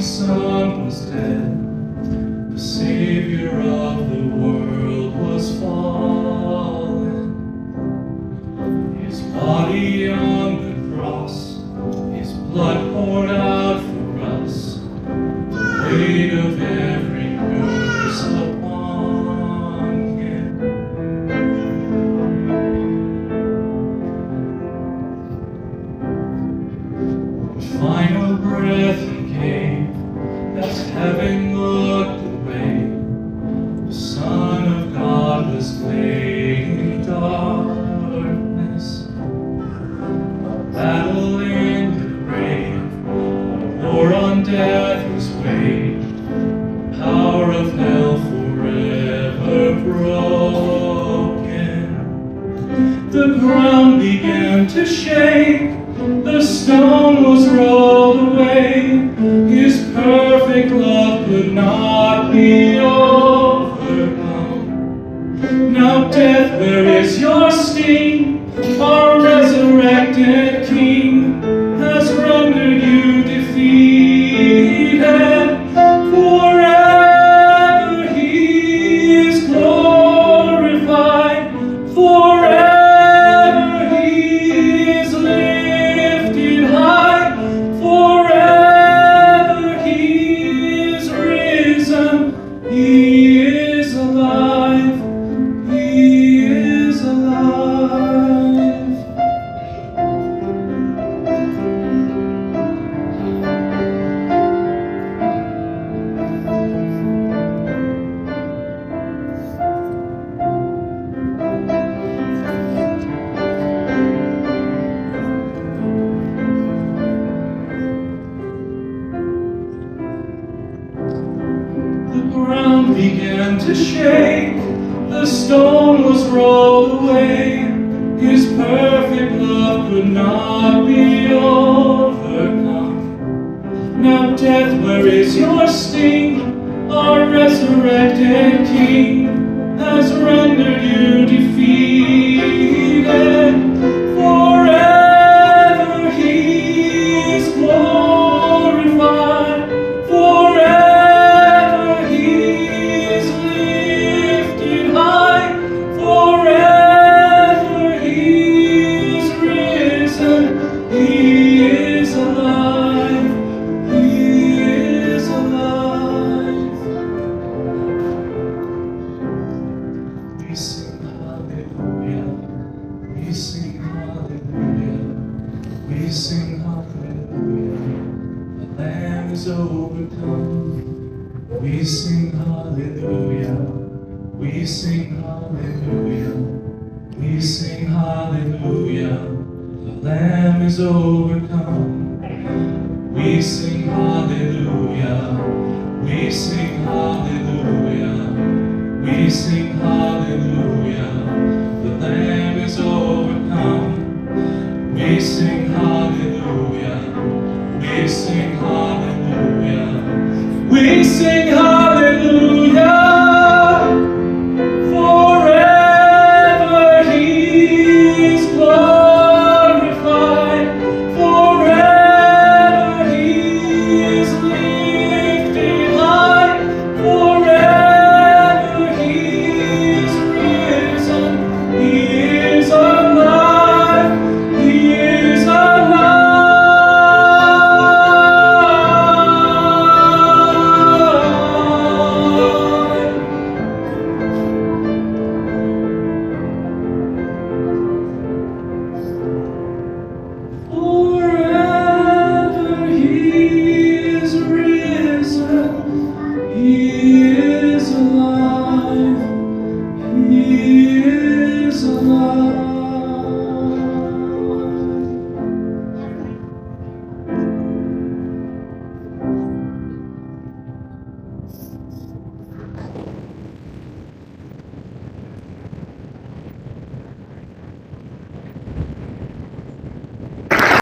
Son was dead, the Savior of the world was fallen. His body on the cross, His blood poured out for us, the weight of every curse upon Him. The final breath He gave, as heaven looked away, the Son of God was laid in darkness. A battle in the grave, a war on death was waged, the power of hell forever broken. The ground began to shake, the stone was rolled away. His perfect love could not be overcome. Now death, where is your sting? Our resurrected King has rendered you defeated. Forever He is glorified. Forever He is lifted high. Forever He is risen. He is alive. He is alive. The ground began to shake, the stone was rolled away. His perfect love could not be overcome. Now death, where is your sting? Our resurrected King has rendered you defeated. Forever He is glorified. Forever He is lifted high. Forever He is risen. He is alive. He is alive. We sing hallelujah. We sing hallelujah. We sing hallelujah. The Lamb is overcome. We sing hallelujah. We sing hallelujah. We sing hallelujah. The Lamb is overcome. We sing hallelujah. We sing hallelujah. We sing hallelujah. The Lamb is overcome. We sing hallelujah.